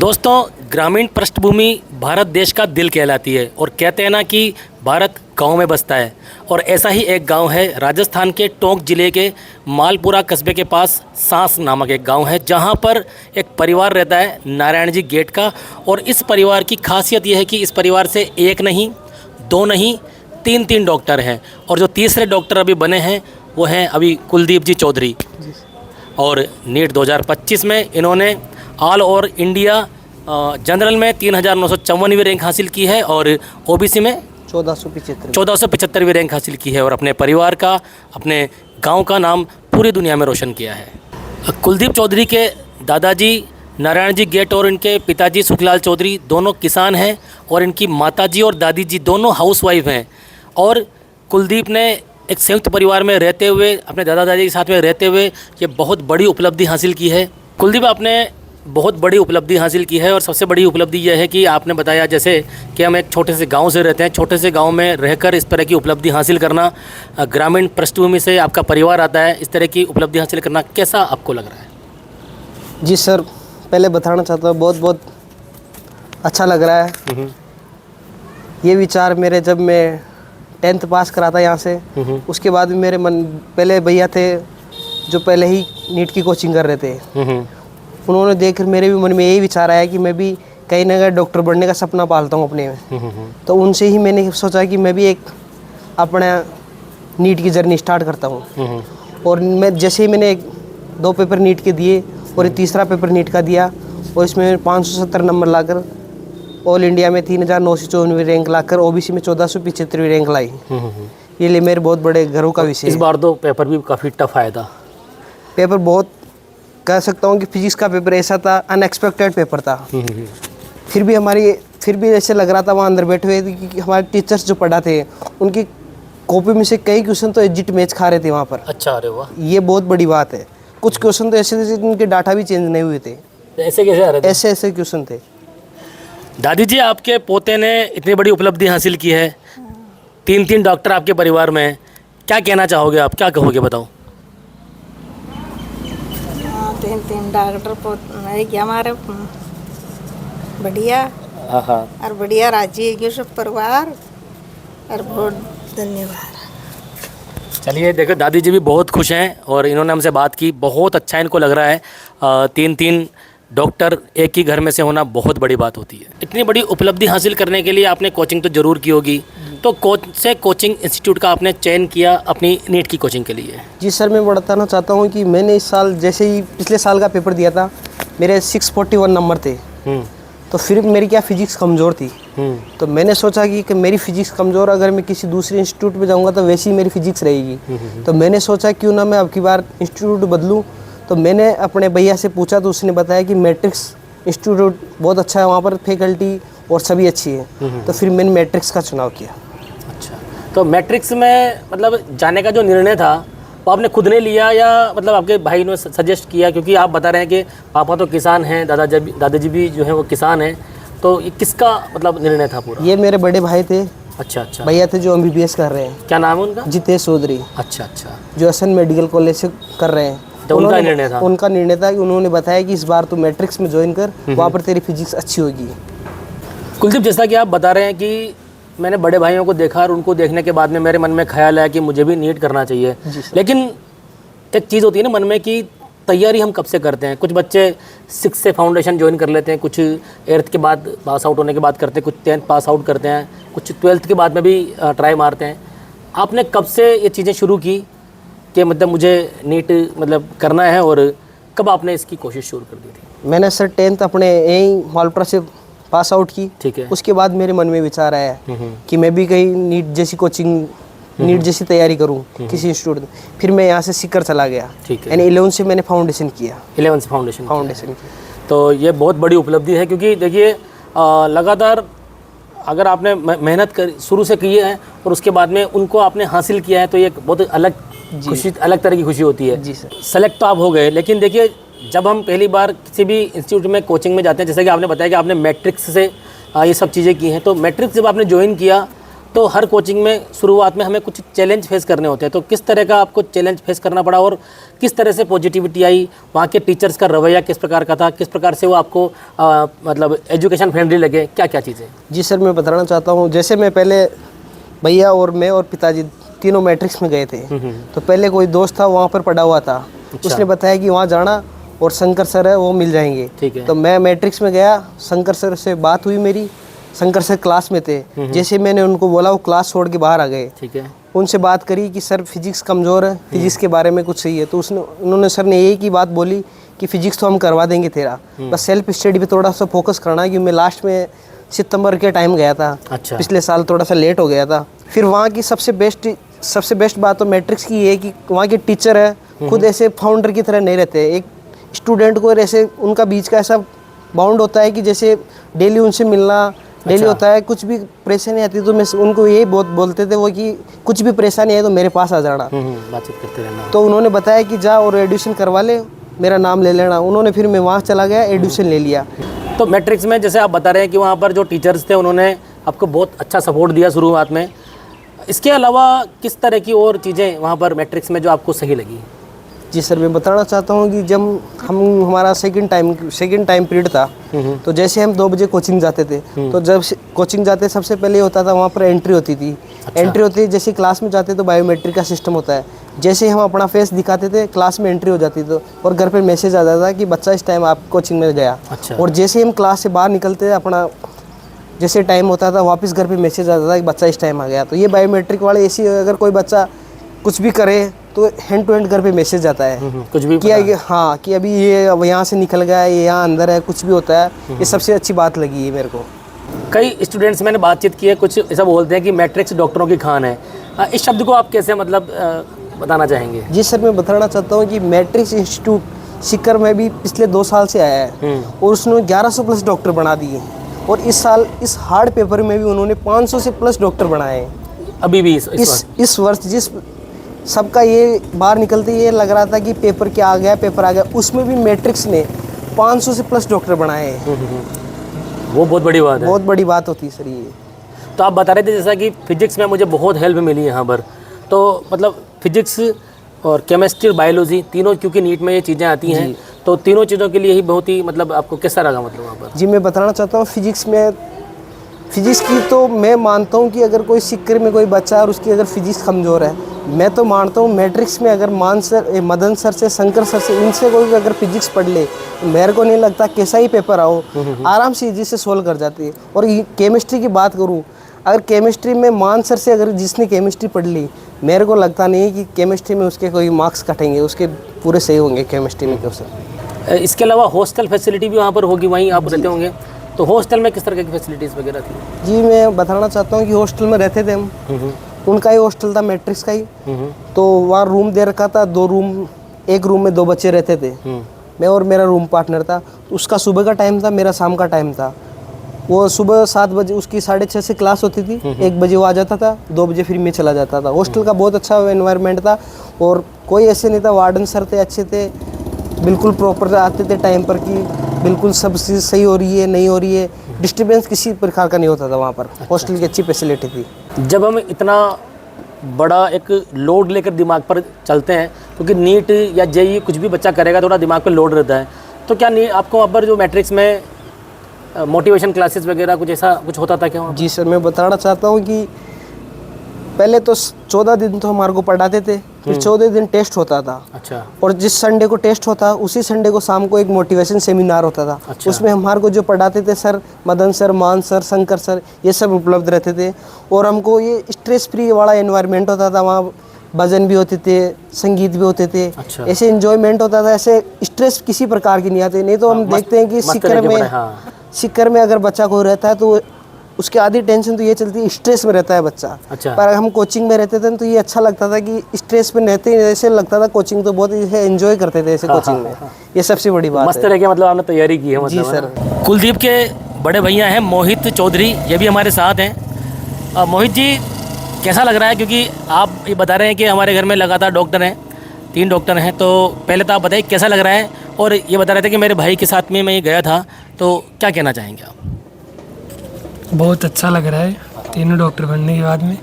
दोस्तों, ग्रामीण पृष्ठभूमि भारत देश का दिल कहलाती है और कहते हैं ना कि भारत गांव में बसता है। और ऐसा ही एक गांव है राजस्थान के टोंक ज़िले के मालपुरा कस्बे के पास सांस नामक एक गांव है, जहां पर एक परिवार रहता है नारायण जी गेट का। और इस परिवार की खासियत यह है कि इस परिवार से एक नहीं, दो नहीं, तीन डॉक्टर हैं। और जो तीसरे डॉक्टर अभी बने हैं वो हैं अभी कुलदीप जी चौधरी। और नीट 2025 में इन्होंने ऑल ओवर इंडिया जनरल में 3954वीं रैंक हासिल की है और ओबीसी में 1475वीं रैंक हासिल की है और अपने परिवार का, अपने गांव का नाम पूरी दुनिया में रोशन किया है। कुलदीप चौधरी के दादाजी नारायण जी गेट और इनके पिताजी सुखलाल चौधरी दोनों किसान हैं और इनकी माताजी और दादी जी दोनों हाउसवाइफ हैं। और कुलदीप ने एक संयुक्त परिवार में रहते हुए, अपने दादा दादी के साथ में रहते हुए ये बहुत बड़ी उपलब्धि हासिल की है। कुलदीप, आपने बहुत बड़ी उपलब्धि हासिल की है और सबसे बड़ी उपलब्धि यह है कि आपने बताया जैसे कि हम एक छोटे से गांव से रहते हैं, छोटे से गांव में रहकर इस तरह की उपलब्धि हासिल करना, ग्रामीण पृष्ठभूमि से आपका परिवार आता है, इस तरह की उपलब्धि हासिल करना कैसा आपको लग रहा है? जी सर, पहले बताना चाहता हूँ बहुत बहुत अच्छा लग रहा है। ये विचार मेरे जब मैं 10th पास करा था यहाँ से, उसके बाद भी मेरे मन, पहले भैया थे जो पहले ही नीट की कोचिंग कर रहे थे, उन्होंने देखकर मेरे भी मन में यही विचार आया कि मैं भी कहीं ना कहीं डॉक्टर बनने का सपना पालता हूँ अपने में। तो उनसे ही मैंने सोचा कि मैं भी एक अपना नीट की जर्नी स्टार्ट करता हूँ। और मैं जैसे ही मैंने 2 पेपर नीट के दिए और तीसरा पेपर नीट का दिया और इसमें 570 नंबर लाकर ऑल इंडिया में 3954वीं रैंक लाकर ओबीसी में 1475वीं रैंक लाई। ये लिए मेरे बहुत बड़े गर्व का विषय। इस बार तो पेपर भी काफ़ी टफ आया था। पेपर बहुत, कह सकता हूँ कि फिजिक्स का पेपर ऐसा था, अनएक्सपेक्टेड पेपर था। फिर भी ऐसे लग रहा था वहाँ अंदर बैठे हुए कि हमारे टीचर्स जो पढ़ाते उनकी कॉपी में से कई क्वेश्चन तो एग्जिट मैच खा रहे थे वहाँ पर। अच्छा, अरे वाह, ये बहुत बड़ी बात है। कुछ क्वेश्चन तो ऐसे थे जिनके डाटा भी चेंज नहीं हुए थे। ऐसे कैसे आ रहे थे? ऐसे क्वेश्चन थे। दादी जी, आपके पोते ने इतनी बड़ी उपलब्धि हासिल की है, 3 डॉक्टर आपके परिवार में हैं, क्या कहना चाहोगे आप, क्या कहोगे बताओ? 3 डॉक्टर हमारे बढ़िया और बढ़िया राज्य है सब परिवार और बहुत धन्यवाद। चलिए, देखो दादी जी भी बहुत खुश हैं और इन्होंने हमसे बात की, बहुत अच्छा इनको लग रहा है। 3 डॉक्टर एक ही घर में से होना बहुत बड़ी बात होती है। इतनी बड़ी उपलब्धि हासिल करने के लिए आपने कोचिंग तो ज़रूर की होगी, तो कोचिंग इंस्टीट्यूट का आपने चयन किया अपनी नीट की कोचिंग के लिए? जी सर, मैं बताना चाहता हूँ कि मैंने इस साल जैसे ही पिछले साल का पेपर दिया था, मेरे 641 नंबर थे। तो फिर मेरी क्या फिजिक्स कमज़ोर थी, तो मैंने सोचा कि मेरी फिजिक्स कमज़ोर, अगर मैं किसी दूसरे इंस्टीट्यूट में जाऊँगा तो वैसी ही मेरी फिजिक्स रहेगी। तो मैंने सोचा क्यों ना मैं अब की बार इंस्टीट्यूट बदलूँ। तो मैंने अपने भैया से पूछा तो उसने बताया कि मैट्रिक्स इंस्टीट्यूट बहुत अच्छा है, वहाँ पर फैकल्टी और सभी अच्छी है। तो फिर मैंने मैट्रिक्स का चुनाव किया। अच्छा, तो मैट्रिक्स में मतलब जाने का जो निर्णय था वो आपने खुद ने लिया या मतलब आपके भाई ने सजेस्ट किया? क्योंकि आप बता रहे हैं कि पापा तो किसान हैं, दादाजी भी जो है वो किसान हैं, तो ये किसका मतलब निर्णय था पूरा? ये मेरे बड़े भाई थे। अच्छा, भैया थे जो MBBS कर रहे हैं। क्या नाम है उनका? जितेश चौधरी। अच्छा, जो एसएन मेडिकल कॉलेज से कर रहे हैं। तो उनका निर्णय था? उनका निर्णय था कि उन्होंने बताया कि इस बार तू मैट्रिक्स में ज्वाइन कर, वहाँ पर तेरी फिजिक्स अच्छी होगी। कुलदीप, जैसा कि आप बता रहे हैं कि मैंने बड़े भाइयों को देखा और उनको देखने के बाद में मेरे मन में ख्याल आया कि मुझे भी नीट करना चाहिए। लेकिन एक चीज़ होती है ना मन में कि तैयारी हम कब से करते हैं। कुछ बच्चे 6 से फाउंडेशन ज्वाइन कर लेते हैं, कुछ 8th के बाद पास आउट होने के बाद करते हैं, कुछ 10th पास आउट करते हैं, कुछ 12th के बाद में भी ट्राई मारते हैं। आपने कब से ये चीज़ें शुरू की कि मतलब मुझे नीट मतलब करना है, और कब आपने इसकी कोशिश शुरू कर दी थी? मैंने सर 10th अपने यहीं मालपुरा से पास आउट की। ठीक है। उसके बाद मेरे मन में विचार आया कि मैं भी कहीं नीट जैसी कोचिंग, नीट जैसी तैयारी करूं किसी इंस्टीट्यूट में। फिर मैं यहाँ से सीकर चला गया। ठीक है। यानी 11 से मैंने फाउंडेशन किया। 11 से फाउंडेशन किया। तो ये बहुत बड़ी उपलब्धि है, क्योंकि देखिए लगातार अगर आपने मेहनत कर शुरू से की है और उसके बाद में उनको आपने हासिल किया है, तो ये बहुत अलग खुशी, अलग तरह की खुशी होती है। जी सर। सेलेक्ट तो आप हो गए, लेकिन देखिए जब हम पहली बार किसी भी इंस्टीट्यूट में कोचिंग में जाते हैं, जैसे कि आपने बताया कि आपने मैट्रिक्स से ये सब चीज़ें की हैं, तो मैट्रिक्स जब आपने ज्वाइन किया तो हर कोचिंग में शुरुआत में हमें कुछ चैलेंज फेस करने होते हैं, तो किस तरह का आपको चैलेंज फेस करना पड़ा और किस तरह से पॉजिटिविटी आई, वहाँ के टीचर्स का रवैया किस प्रकार का था, किस प्रकार से वो आपको मतलब एजुकेशन फ्रेंडली लगे, क्या क्या चीज़ें? जी सर, मैं बताना चाहता हूँ, जैसे मैं पहले भैया और मैं और पिताजी तीनों मैट्रिक्स में गए थे, तो पहले कोई दोस्त था वहाँ पर पढ़ा हुआ था। अच्छा। उसने बताया कि वहाँ जाना और शंकर सर है वो मिल जाएंगे। ठीक है। तो मैं मैट्रिक्स में गया, शंकर सर से बात हुई मेरी, शंकर सर क्लास में थे। जैसे मैंने उनको बोला वो क्लास छोड़ के बाहर आ गए। ठीक है। उनसे बात करी कि सर फिजिक्स कमज़ोर है, फिजिक्स के बारे में कुछ सही है। तो उन्होंने सर ने यही की बात बोली कि फिजिक्स तो हम करवा देंगे तेरा, बस सेल्फ स्टडी पे थोड़ा सा फोकस करना है, क्योंकि मैं लास्ट में सितंबर के टाइम गया था। अच्छा। पिछले साल थोड़ा सा लेट हो गया था। फिर वहाँ की सबसे बेस्ट बात तो मैट्रिक्स की ये है कि वहाँ के टीचर है खुद ऐसे फाउंडर की तरह नहीं रहते। एक स्टूडेंट को ऐसे उनका बीच का ऐसा बाउंड होता है कि जैसे डेली उनसे मिलना डेली होता है। कुछ भी परेशानी आती है तो मैं उनको यही बहुत बोलते थे वो कि कुछ भी परेशानी है तो मेरे पास आ जाना, बातचीत करते रहना। तो उन्होंने बताया कि जा और एडमिशन करवा ले, मेरा नाम ले लेना। उन्होंने फिर मैं वहाँ चला गया, एडमिशन ले लिया। तो मैट्रिक्स में जैसे आप बता रहे हैं कि वहाँ पर जो टीचर्स थे उन्होंने आपको बहुत अच्छा सपोर्ट दिया शुरुआत में, इसके अलावा किस तरह की और चीज़ें वहाँ पर मैट्रिक्स में जो आपको सही लगी? जी सर, मैं बताना चाहता हूँ कि जब हमारा सेकंड टाइम पीरियड था, तो जैसे हम 2 बजे कोचिंग जाते थे, तो जब कोचिंग जाते सबसे पहले होता था वहाँ पर एंट्री होती थी। अच्छा। एंट्री होती जैसे क्लास में जाते तो बायोमेट्रिक का सिस्टम होता है। जैसे हम अपना फेस दिखाते थे क्लास में एंट्री हो जाती थी और घर पर मैसेज आ जाता था कि बच्चा इस टाइम आप कोचिंग में गया। अच्छा। और जैसे हम क्लास से बाहर निकलते अपना जैसे टाइम होता था वापस घर पे मैसेज आता था कि बच्चा इस टाइम आ गया। तो ये बायोमेट्रिक वाले ऐसी, अगर कोई बच्चा कुछ भी करे तो हैंड टू हैंड घर पे मैसेज आता है कुछ भी कि हाँ कि अभी ये अब यहाँ से निकल गया है, ये यहाँ अंदर है, कुछ भी होता है। ये सबसे अच्छी बात लगी है मेरे को। कई स्टूडेंट्स मैंने बातचीत की है, कुछ ऐसा बोलते हैं कि मैट्रिक्स डॉक्टरों की खान है। इस शब्द को आप कैसे मतलब बताना चाहेंगे? जी सर, मैं बताना चाहता हूँ कि मैट्रिक्स इंस्टीट्यूट सीकर में भी पिछले 2 साल से आया है और उसने 1100 प्लस डॉक्टर बना दिए। और इस साल इस हार्ड पेपर में भी उन्होंने 500 से प्लस डॉक्टर बनाए हैं। अभी भी इस वर्ष जिस सबका ये बाहर निकलते ये लग रहा था कि पेपर क्या आ गया, पेपर आ गया, उसमें भी मैट्रिक्स ने 500 से प्लस डॉक्टर बनाए हैं। वो बहुत बड़ी बात है। बहुत बड़ी बात होती है सर ये। तो आप बता रहे थे जैसा कि फिजिक्स में मुझे बहुत हेल्प मिली यहाँ पर, तो मतलब फिजिक्स और केमिस्ट्री और बायोलॉजी तीनों, क्योंकि नीट में ये चीज़ें आती हैं, तो तीनों चीज़ों के लिए ही बहुत ही मतलब आपको कैसा लगा मतलब वहाँ पर? जी, मैं बताना चाहता हूँ फिजिक्स की तो मैं मानता हूँ कि अगर कोई सिक्कर में कोई बच्चा और उसकी अगर फिजिक्स कमज़ोर है, मैं तो मानता हूँ मैट्रिक्स में अगर मदन सर से, शंकर सर से, इनसे कोई अगर फिजिक्स पढ़ ले, मेरे को नहीं लगता कैसा ही पेपर आओ आराम से इजी से सोल्व कर जाती है। और केमिस्ट्री की बात करूँ, अगर केमिस्ट्री में मान सर से अगर जिसने केमिस्ट्री पढ़ ली, मेरे को लगता नहीं कि केमिस्ट्री में उसके कोई मार्क्स कटेंगे, उसके पूरे सही होंगे केमिस्ट्री में क्वेश्चन। इसके अलावा हॉस्टल फैसिलिटी भी वहाँ पर होगी, वहीं आप रहते होंगे, तो हॉस्टल में किस तरह की फैसिलिटीज़ वगैरह थी? जी, मैं बताना चाहता हूँ कि हॉस्टल में रहते थे हम, उनका ही हॉस्टल था मैट्रिक्स का ही। तो वहाँ रूम दे रखा था, 2 रूम, एक रूम में 2 बच्चे रहते थे। मैं और मेरा रूम पार्टनर था। उसका सुबह का टाइम था, मेरा शाम का टाइम था। वो सुबह 7 बजे उसकी 6:30 से क्लास होती थी, 1 बजे वो आ जाता था, 2 बजे फिर मैं चला जाता था। हॉस्टल का बहुत अच्छा एनवायरनमेंट था और कोई ऐसे नहीं था। वार्डन सर थे, अच्छे थे, बिल्कुल प्रॉपर आते थे टाइम पर कि बिल्कुल सब चीज़ सही हो रही है, नहीं हो रही है, डिस्टर्बेंस किसी प्रकार का नहीं होता था वहाँ पर। हॉस्टल की अच्छी फैसिलिटी थी। जब हम इतना बड़ा एक लोड लेकर दिमाग पर चलते हैं, क्योंकि नीट या जेईई कुछ भी बच्चा करेगा थोड़ा दिमाग पर लोड रहता है, तो क्या नहीं आपको वहाँ पर जो मैट्रिक्स में मोटिवेशन क्लासेस वगैरह कुछ ऐसा कुछ होता था क्या? जी सर, मैं बताना चाहता हूँ कि पहले तो 14 दिन तो हमारे को पढ़ाते थे, फिर 14 दिन टेस्ट होता था। अच्छा। और जिस संडे को टेस्ट होता उसी संडे को शाम को एक मोटिवेशन सेमिनार होता था। अच्छा। उसमें हमारे को जो पढ़ाते थे सर, मदन सर, मान सर, शंकर सर, ये सब उपलब्ध रहते थे और हमको ये स्ट्रेस फ्री वाला एनवायरनमेंट होता था। वहाँ भजन भी होते थे, संगीत भी होते थे। अच्छा। ऐसे एंजॉयमेंट होता था, ऐसे स्ट्रेस किसी प्रकार की नहीं आती। नहीं तो हम देखते हैं कि सिक्कर में अगर बच्चा कोई रहता है तो उसकी आधी टेंशन तो ये चलती है, स्ट्रेस में रहता है बच्चा। अच्छा। पर हम कोचिंग में रहते थे तो ये अच्छा लगता था कि स्ट्रेस में रहते ही ऐसे लगता था कोचिंग तो बहुत एंजॉय करते थे ऐसे कोचिंग में। ये सबसे बड़ी बात मस्त रह के मतलब आपने तैयारी की है मतलब। जी सर। कुलदीप के बड़े भैया हैं मोहित चौधरी, ये भी हमारे साथ हैं। मोहित जी, कैसा लग रहा है, क्योंकि आप ये बता रहे हैं कि हमारे घर में लगातार डॉक्टर हैं, 3 डॉक्टर हैं, तो पहले तो आप बताइए कैसा लग रहा है। और ये बता रहे थे कि मेरे भाई के साथ में मैं गया था, तो क्या कहना चाहेंगे आप? बहुत अच्छा लग रहा है। तीनों डॉक्टर बनने के बाद में।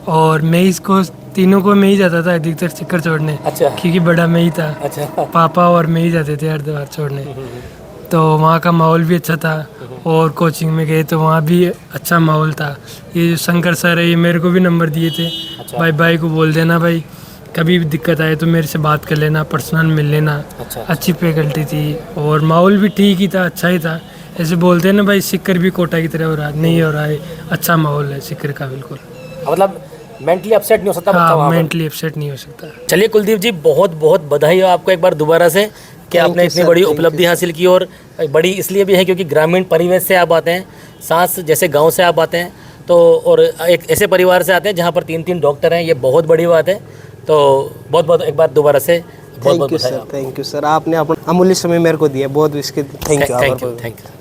और मैं इसको तीनों को मैं ही जाता था अधिकतर चक्कर छोड़ने, अच्छा। क्योंकि बड़ा मैं ही था। अच्छा। पापा और मैं ही जाते थे हरिद्वार छोड़ने। तो वहाँ का माहौल भी अच्छा था, और कोचिंग में गए तो वहाँ भी अच्छा माहौल था। ये जो शंकर सर है, ये मेरे को भी नंबर दिए थे। अच्छा। भाई को बोल देना, भाई कभी भी दिक्कत आए तो मेरे से बात कर लेना, पर्सनल मिल लेना। अच्छा। अच्छी फैकल्टी थी और माहौल भी ठीक ही था, अच्छा ही था। ऐसे बोलते हैं ना भाई, सिक्कर भी कोटा की तरह हो रहा नहीं हो रहा है, अच्छा माहौल है सिक्कर का बिल्कुल। मतलब मेंटली अपसेट नहीं हो सकता बच्चा हाँ, वहाँ पर। मेंटली अपसेट नहीं हो सकता। चलिए कुलदीप जी, बहुत बहुत बधाई हो आपको एक बार दोबारा से कि Thank आपने you, इतनी sir. बड़ी Thank उपलब्धि you, हासिल की। और बड़ी इसलिए भी है क्योंकि ग्रामीण परिवेश से आप आते हैं, सांस जैसे गांव से आप आते हैं, तो और एक ऐसे परिवार से आते हैं जहां पर 3 डॉक्टर हैं, ये बहुत बड़ी बात है। तो बहुत बहुत एक बार दोबारा से बहुत थैंक बहुत यू बधाई सर, आपको। Thank you sir. आपने अपना अमूल्य समय मेरे को दिया, बहुत इसके थैंक यू। Thank you.